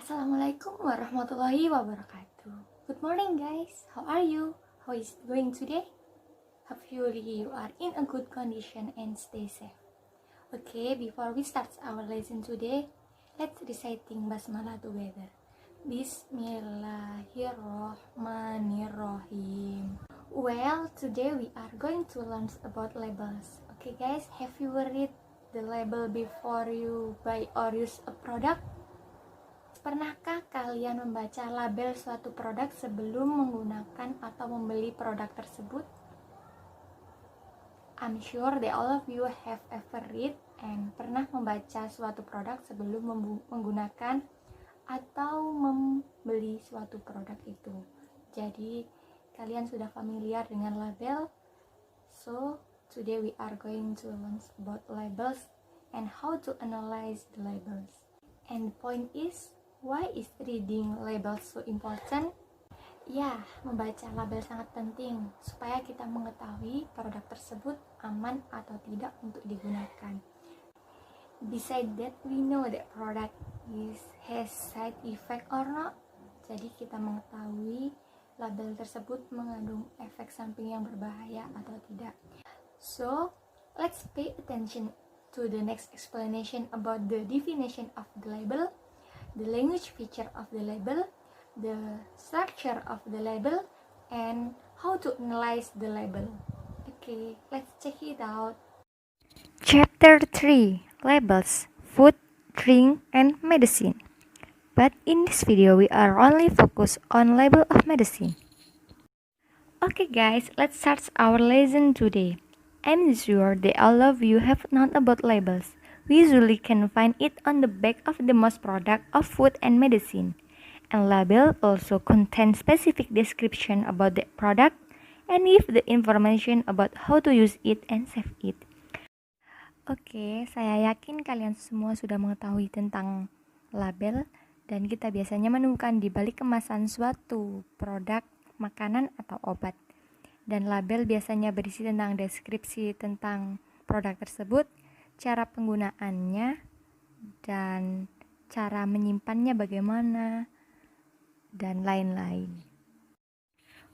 Assalamualaikum warahmatullahi wabarakatuh. Good morning guys, how are you? How is it going today? Hopefully you are in a good condition and stay safe. Okay, before we start our lesson today, let's reciting basmalah together. Bismillahirrohmanirrohim. Well, today we are going to learn about labels. Okay guys, have you read the label before you buy or use a product? Pernahkah kalian membaca label suatu produk sebelum menggunakan atau membeli produk tersebut? I'm sure that all of you have ever read and pernah membaca suatu produk sebelum menggunakan atau membeli suatu produk itu. Jadi, kalian sudah familiar dengan label. So, today we are going to learn about labels and how to analyze the labels. And the point is, why is reading labels so important? Ya, membaca label sangat penting supaya kita mengetahui produk tersebut aman atau tidak untuk digunakan. Besides that, we know that product has side effect or not. Jadi kita mengetahui label tersebut mengandung efek samping yang berbahaya atau tidak. So, let's pay attention to the next explanation about the definition of the label, the language feature of the label, the structure of the label, and how to analyze the label. Okay, let's check it out. Chapter 3 Labels, Food, Drink, and Medicine. But in this video, we are only focused on label of medicine. Okay guys, let's start our lesson today. I'm sure that all of you have known about labels. We usually can find it on the back of the most product of food and medicine. And label also contains specific description about the product and give the information about how to use it and save it. Oke, saya yakin kalian semua sudah mengetahui tentang label dan kita biasanya menemukan di balik kemasan suatu produk, makanan atau obat. Dan label biasanya berisi tentang deskripsi tentang produk tersebut, cara penggunaannya, dan cara menyimpannya bagaimana, dan lain-lain.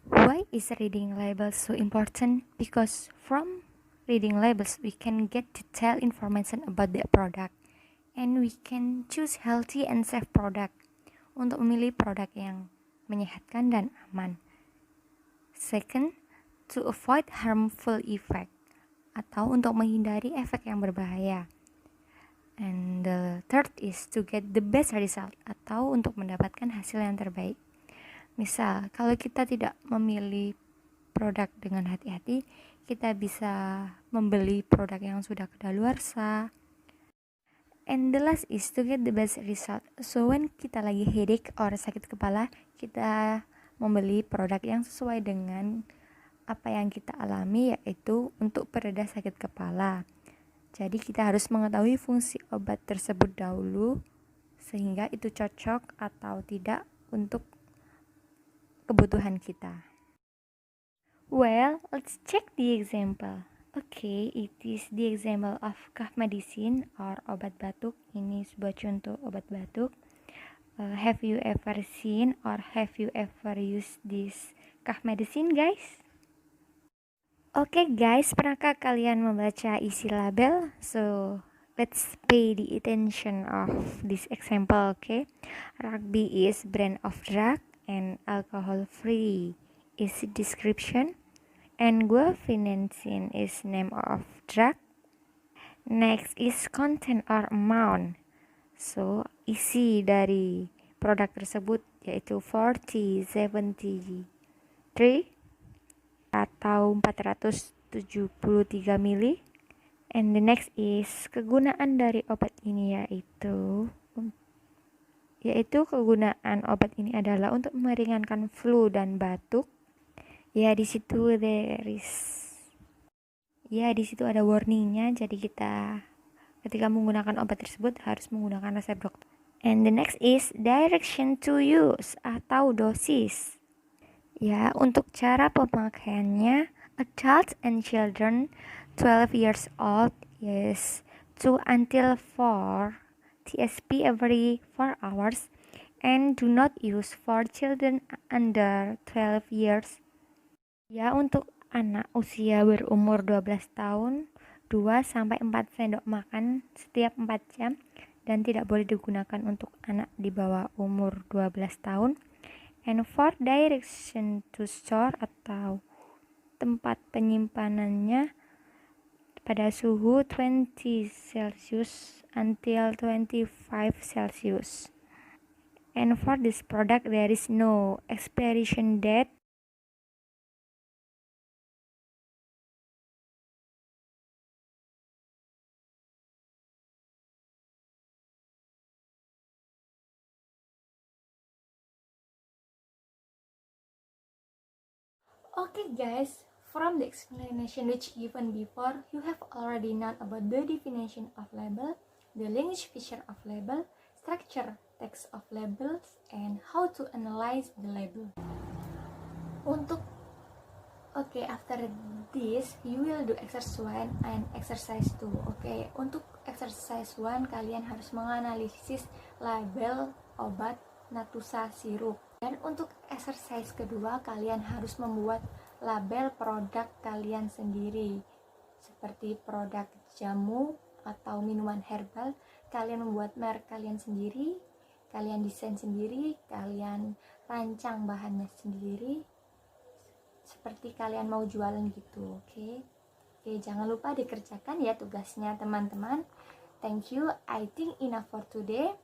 Why is reading labels so important? Because from reading labels, we can get detailed information about the product, and we can choose healthy and safe product untuk memilih produk yang menyehatkan dan aman. Second, to avoid harmful effect, atau untuk menghindari efek yang berbahaya. And the third is to get the best result, atau untuk mendapatkan hasil yang terbaik. Misal, kalau kita tidak memilih produk dengan hati-hati, kita bisa membeli produk yang sudah kadaluarsa. And the last is to get the best result. So when kita lagi headache or sakit kepala, kita membeli produk yang sesuai dengan apa yang kita alami, yaitu untuk pereda sakit kepala. Jadi kita harus mengetahui fungsi obat tersebut dahulu sehingga itu cocok atau tidak untuk kebutuhan kita. Well, let's check the example. Okay, it is the example of cough medicine or obat batuk. Ini sebuah contoh obat batuk. Have you ever seen or have you ever used this cough medicine, guys? Oke guys, pernahkah kalian membaca isi label? So, let's pay the attention of this example, okay? Rugby is brand of drug and alcohol free is the description, and guaifenesin is name of drug. Next is content or amount. So, isi dari produk tersebut yaitu 4073 atau 473 mili. And the next is kegunaan dari obat ini yaitu kegunaan obat ini adalah untuk meringankan flu dan batuk. Ya, di situ ada warningnya. Jadi kita ketika menggunakan obat tersebut harus menggunakan resep dokter. And the next is direction to use atau dosis. Ya, untuk cara pemakaiannya, adults and children 12 years old is 2 until 4 TSP every 4 hours and do not use for children under 12 years. Ya, untuk anak usia berumur 12 tahun, 2-4 sendok makan setiap 4 jam dan tidak boleh digunakan untuk anak di bawah umur 12 tahun. And for direction to store atau tempat penyimpanannya pada suhu 20 Celsius until 25 Celsius. And for this product there is no expiration date. Okay guys, from the explanation which given before, you have already known about the definition of label, the language feature of label, structure text of labels, and how to analyze the label. After this you will do exercise 1 and exercise 2. Untuk exercise 1 kalian harus menganalisis label obat Natusa sirup. Dan untuk exercise kedua kalian harus membuat label produk kalian sendiri. Seperti produk jamu atau minuman herbal, kalian membuat merek kalian sendiri, kalian desain sendiri, kalian rancang bahannya sendiri, seperti kalian mau jualan gitu. Oke, jangan lupa dikerjakan ya tugasnya teman-teman. Thank you, I think enough for today.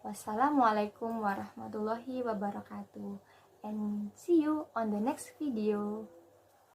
Wassalamualaikum warahmatullahi wabarakatuh, and see you on the next video.